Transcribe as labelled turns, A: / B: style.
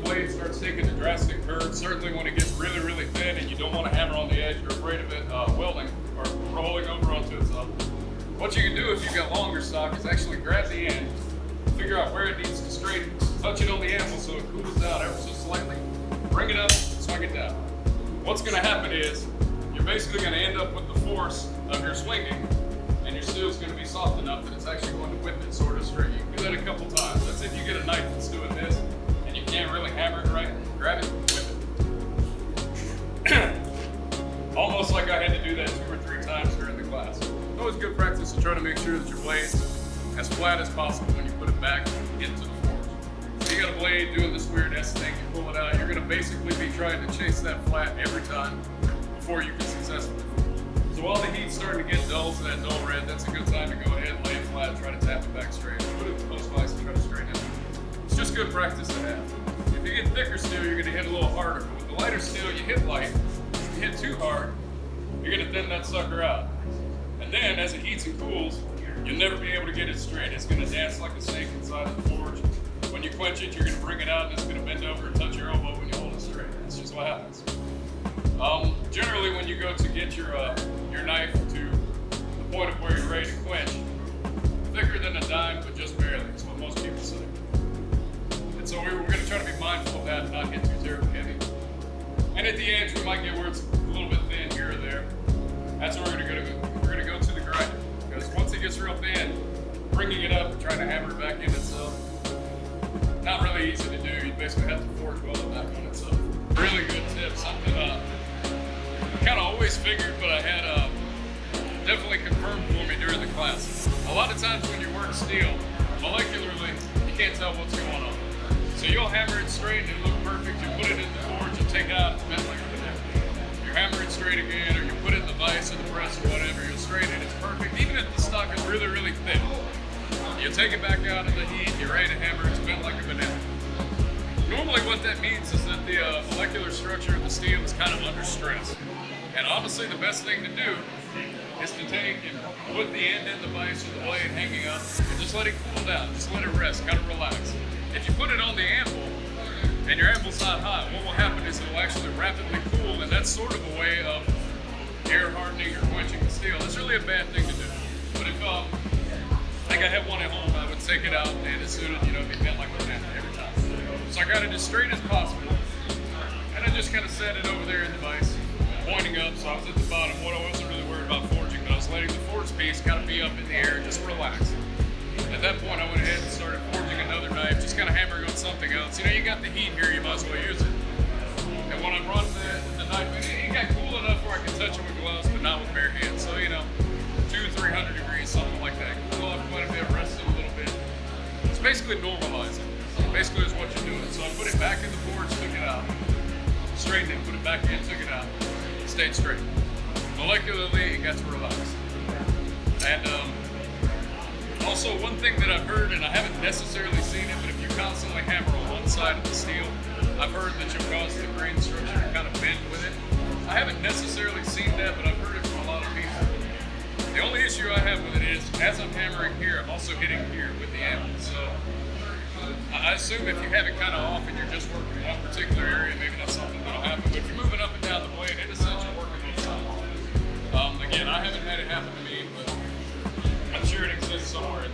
A: blade starts taking a drastic curve, certainly when it gets really, really thin and you don't want to hammer on the edge, you're afraid of it welding or rolling over onto itself. What you can do if you've got longer stock is actually grab the end, figure out where it needs to straighten, touch it on the anvil so it cools down ever so slightly, bring it up, swing it down. What's going to happen is you're basically going to end up with the force of your swinging, and your steel's going to be soft enough that it's actually going to whip it sort of straight. You can do that a couple times. That's if you get a knife that's doing this and you can't really hammer it right, grab it, whip it. Almost like I had to do that 2 or 3 times during the class. It's always good practice to try to make sure that your blade's as flat as possible when you put it back into the forge. So you got a blade doing this weird S thing, you pull it out, you're going to basically be trying to chase that flat every time before you can successfully. So while the heat's starting to get dull to that dull red, that's a good time to go ahead and lay it flat, try to tap it back straight. Put it in the post vise and try to straighten it. It's just good practice to have. If you get thicker steel, you're going to hit a little harder. But with the lighter steel, you hit light. If you hit too hard, you're going to thin that sucker out. And then as it heats and cools, you'll never be able to get it straight. It's going to dance like a snake inside of the forge. When you quench it, you're going to bring it out and it's going to bend over and touch your elbow when you hold it straight. That's just what happens. Generally, when you go to get your knife to the point of where you're ready to quench, thicker than a dime, but just barely. That's what most people say. And so we're going to try to be mindful of that and not get too terribly heavy. And at the edge, we might get where it's a little bit thin here or there. That's where we're going to go. We're going to go to the grinder, because once it gets real thin, bringing it up and trying to hammer it back in itself, not really easy to do. You basically have to forge weld it back on itself. Really good tip. Something I kind of always figured, but I had definitely confirmed for me during the class. A lot of times when you work steel, molecularly, you can't tell what's going on. So you'll hammer it straight and it'll look perfect. You put it in the forge, you take it out, it's bent like a banana. You hammer it straight again, or you put it in the vise or the press or whatever, you'll straighten it, it's perfect. Even if the stock is really, really thick, you take it back out of the heat, you're ready to hammer, it's bent like a banana. Normally what that means is that the molecular structure of the steel is kind of under stress. And honestly, the best thing to do is to take and put the end in the vise or the blade hanging up and just let it cool down. Just let it rest, kind of relax. If you put it on the anvil and your anvil's not hot, what will happen is it will actually rapidly cool, and that's sort of a way of air hardening or quenching the steel. It's really a bad thing to do. But if like I have one at home, I would take it out and as soon as, be bent like a banana every time. So I got it as straight as possible, and I just kind of set it over there in the vise, pointing up, so I was at the bottom. What I wasn't really worried about forging, but I was letting the forge piece kind of be up in the air and just relax. At that point, I went ahead and started forging another knife, just kind of hammering on something else. You got the heat here, you might as well use it. And when I brought the knife in, it got cool enough where I could touch it with gloves, but not with bare hands. So, 200-300 degrees, something like that. Cool off quite a bit, rest it a little bit. It's basically normalizing. Basically is what you're doing. So I put it back in the forge, took it out. Straightened it, put it back in, took it out. It stayed straight. Molecularly, it got to relax. And also, one thing that I've heard, and I haven't necessarily seen it, but if you constantly hammer on one side of the steel, I've heard that you'll cause the grain structure to kind of bend with it. I haven't necessarily seen that, but I've heard it from a lot of people. The only issue I have with it is, as I'm hammering here, I'm also hitting here with the anvil. So I assume if you have it kind of off and you're just working in one particular area, maybe that's something that'll happen. But if you're moving up and down the blade, in a sense, you're working both sides. Again, I haven't had it happen to me, but I'm sure it exists somewhere.